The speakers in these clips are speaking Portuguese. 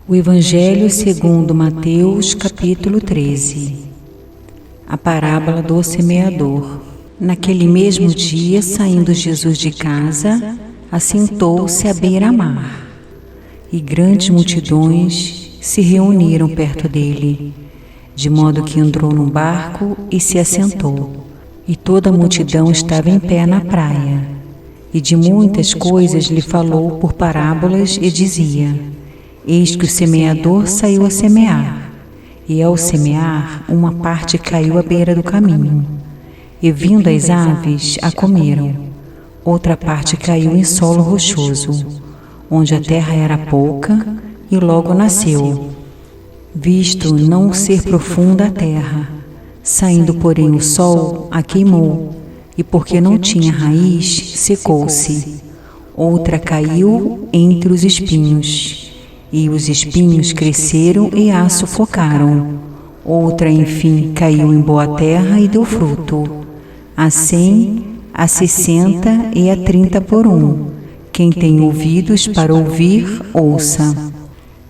O Evangelho segundo Mateus, capítulo 13. A parábola do semeador. Naquele mesmo dia, saindo Jesus de casa, assentou-se à beira-mar, e grandes multidões se reuniram perto dele, de modo que entrou num barco e se assentou. E toda a multidão estava em pé na praia, e de muitas coisas lhe falou por parábolas e dizia: Eis que o semeador saiu a semear, e ao semear, uma parte caiu à beira do caminho, e vindo as aves, a comeram. Outra parte caiu em solo rochoso, onde a terra era pouca, e logo nasceu, visto não ser profunda a terra. Saindo, porém, o sol, a queimou, e porque não tinha raiz, secou-se. Outra caiu entre os espinhos, e os espinhos cresceram e a sufocaram. Outra, enfim, caiu em boa terra e deu fruto, a 100, a 60 e a 30 por um. Quem tem ouvidos para ouvir, ouça.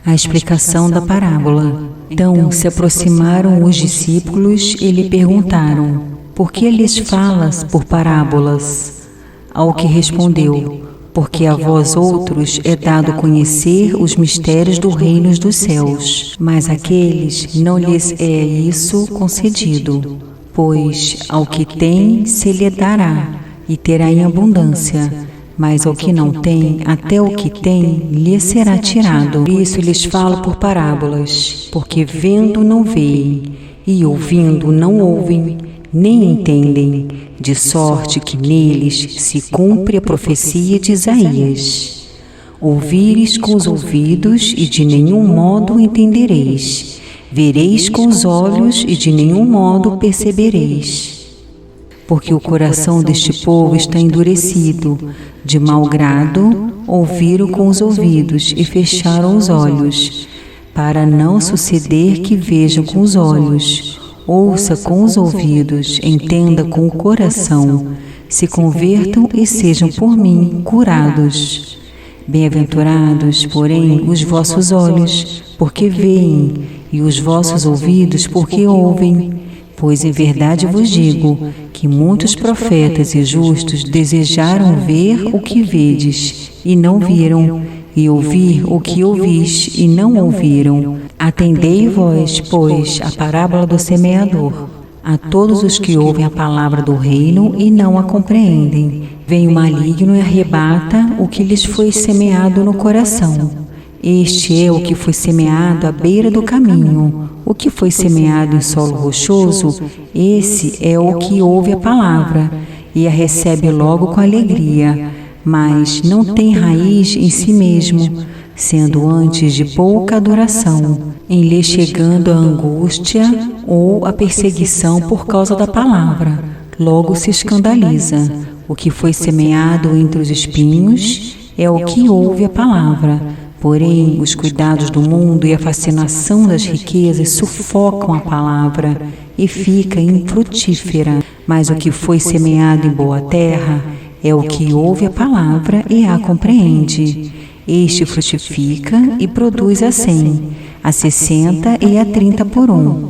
A explicação da parábola. Então se aproximaram os discípulos e lhe perguntaram: Por que lhes falas por parábolas? Ao que respondeu: Porque a vós outros é dado conhecer os mistérios do reino dos céus, mas àqueles não lhes é isso concedido. Pois ao que tem se lhe dará, e terá em abundância, mas ao que não tem, até o que tem lhe será tirado. Por isso lhes falo por parábolas, porque vendo não veem, e ouvindo não ouvem, nem entendem, de sorte que neles se cumpre a profecia de Isaías. Ouvires com os ouvidos e de nenhum modo entendereis, vereis com os olhos e de nenhum modo percebereis. Porque o coração deste povo está endurecido, de mau grado ouviram com os ouvidos e fecharam os olhos, para não suceder que vejam com os olhos, ouça com os ouvidos, entenda com o coração, se convertam e sejam por mim curados. Bem-aventurados, porém, os vossos olhos, porque veem, e os vossos ouvidos, porque ouvem. Pois em verdade vos digo que muitos profetas e justos desejaram ver o que vedes, e não viram, e ouvir o que ouvis, e não ouviram. Atendei vós, pois, a parábola do semeador. A todos os que ouvem a palavra do reino e não a compreendem, vem o maligno e arrebata o que lhes foi semeado no coração. Este é o que foi semeado à beira do caminho. O que foi semeado em solo rochoso, esse é o que ouve a palavra e a recebe logo com alegria, mas não tem raiz em si mesmo, sendo antes de pouca duração, em lhe chegando a angústia ou a perseguição por causa da palavra, logo se escandaliza. O que foi semeado entre os espinhos é o que ouve a palavra, porém os cuidados do mundo e a fascinação das riquezas sufocam a palavra e fica infrutífera. Mas o que foi semeado em boa terra é o que ouve a palavra e a compreende. Este frutifica e produz a 100, a 60 e a 30 por um.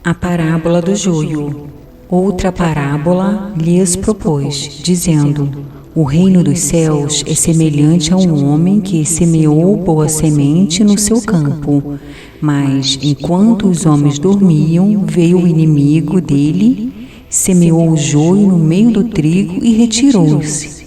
A parábola do joio. Outra parábola lhes propôs, dizendo: O reino dos céus é semelhante a um homem que semeou boa semente no seu campo. Mas, enquanto os homens dormiam, veio o inimigo dele, semeou o joio no meio do trigo e retirou-se.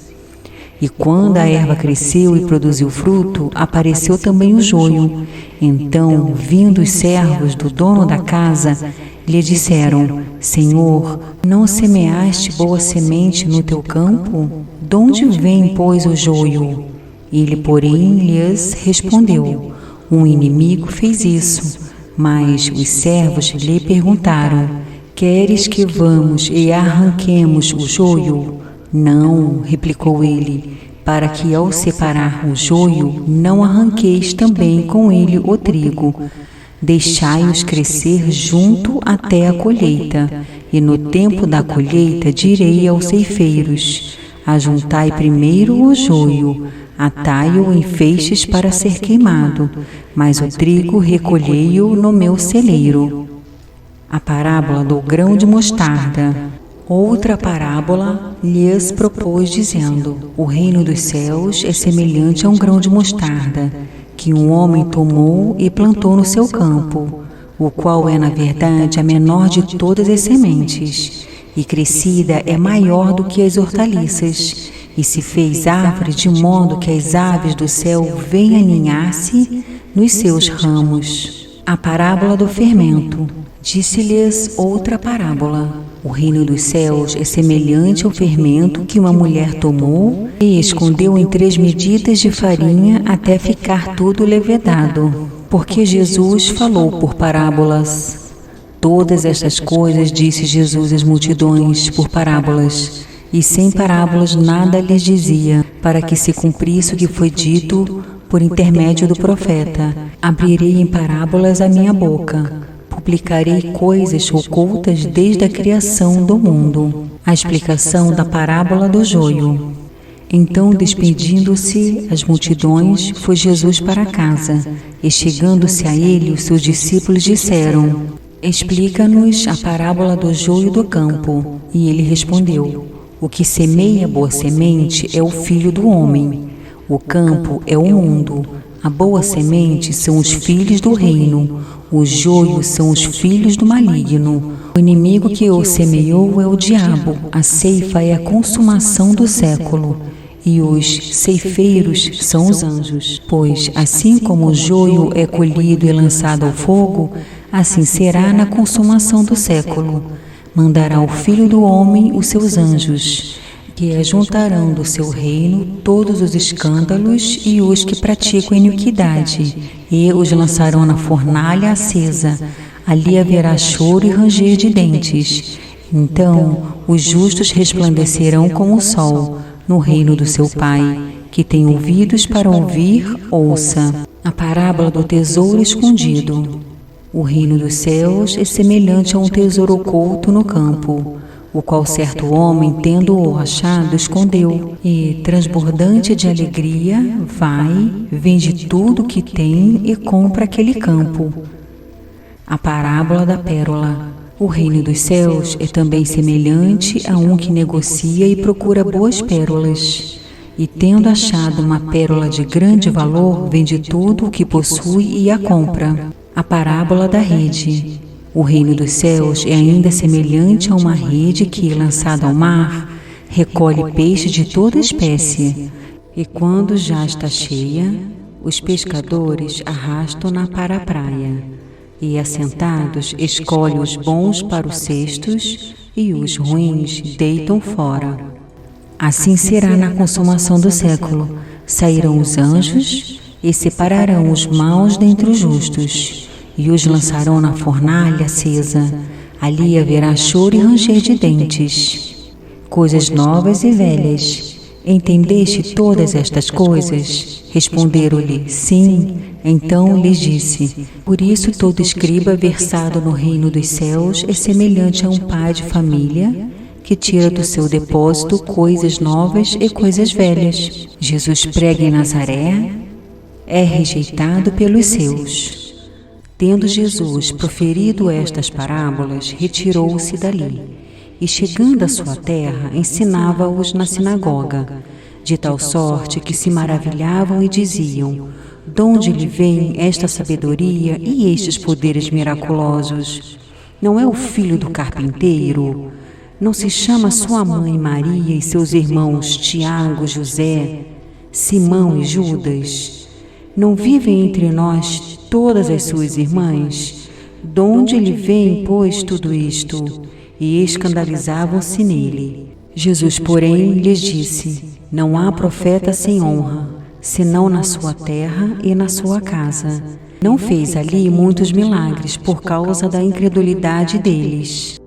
E quando a erva cresceu e produziu fruto, apareceu também o joio. Então, vindo os servos do dono da casa, lhe disseram: Senhor, não semeaste boa semente no teu campo? De onde vem, pois, o joio? Ele, porém, lhes respondeu: Um inimigo fez isso. Mas os servos lhe perguntaram: Queres que vamos e arranquemos o joio? Não, replicou ele, para que ao separar o joio, não arranqueis também com ele o trigo. Deixai-os crescer junto até a colheita, e no tempo da colheita direi aos ceifeiros: Ajuntai primeiro o joio, Atai-o em feixes para ser queimado, mas o trigo recolhei-o no meu celeiro. A parábola do grão de mostarda. Outra parábola lhes propôs, dizendo: o reino dos céus é semelhante a um grão de mostarda, que um homem tomou e plantou no seu campo, o qual é, na verdade, a menor de todas as sementes, e crescida é maior do que as hortaliças, e se fez árvore de modo que as aves do céu vêm aninhar-se nos seus ramos. A parábola do fermento. Disse-lhes outra parábola: o reino dos céus é semelhante ao fermento que uma mulher tomou e escondeu em 3 medidas de farinha até ficar tudo levedado. Porque Jesus falou por parábolas. Todas estas coisas disse Jesus às multidões por parábolas, e sem parábolas nada lhes dizia, para que se cumprisse o que foi dito por intermédio do profeta: abrirei em parábolas a minha boca. Publicarei coisas ocultas desde a criação do mundo. A explicação da parábola do joio. Então, despedindo-se as multidões, foi Jesus para casa, e chegando-se a ele, os seus discípulos disseram: explica-nos a parábola do joio do campo. E ele respondeu: o que semeia boa semente é o Filho do homem. O campo é o mundo. A boa semente são os filhos do reino. Os joios são os filhos do maligno. O inimigo que o semeou é o diabo. A ceifa é a consumação do século. E os ceifeiros são os anjos. Pois, assim como o joio é colhido e lançado ao fogo, assim será na consumação do século. Mandará o Filho do homem os seus anjos, que ajuntarão do seu reino todos os escândalos e os que praticam iniquidade, e os lançarão na fornalha acesa. Ali haverá choro e ranger de dentes. Então os justos resplandecerão como o sol no reino do seu Pai. Que tem ouvidos para ouvir, ouça. A parábola do tesouro escondido. O reino dos céus é semelhante a um tesouro oculto no campo, o qual certo homem, tendo-o achado, escondeu, e, transbordante de alegria, vai, vende tudo o que tem e compra aquele campo. A parábola da pérola. O reino dos céus é também semelhante a um que negocia e procura boas pérolas, e, tendo achado uma pérola de grande valor, vende tudo o que possui e a compra. A parábola da rede. O reino dos céus é ainda semelhante a uma rede que, lançada ao mar, recolhe peixe de toda espécie. E quando já está cheia, os pescadores arrastam-na para a praia, e, assentados, escolhem os bons para os cestos, e os ruins deitam fora. Assim será na consumação do século. Sairão os anjos e separarão os maus dentre os justos, e os lançarão na fornalha acesa. Ali haverá choro e ranger de dentes. Coisas novas e velhas. Entendeste todas estas coisas? Responderam-lhe: sim. Então lhes disse: por isso todo escriba versado no reino dos céus é semelhante a um pai de família que tira do seu depósito coisas novas e coisas velhas. Jesus prega em Nazaré, é rejeitado pelos seus. Tendo Jesus proferido estas parábolas, retirou-se dali, e chegando à sua terra, ensinava-os na sinagoga, de tal sorte que se maravilhavam e diziam: de onde lhe vem esta sabedoria e estes poderes miraculosos? Não é o filho do carpinteiro? Não se chama sua mãe Maria e seus irmãos Tiago, José, Simão e Judas? Não vivem entre nós todas as suas irmãs? De onde lhe vem, pois, tudo isto? E escandalizavam-se nele. Jesus, porém, lhes disse: não há profeta sem honra, senão na sua terra e na sua casa. Não fez ali muitos milagres por causa da incredulidade deles.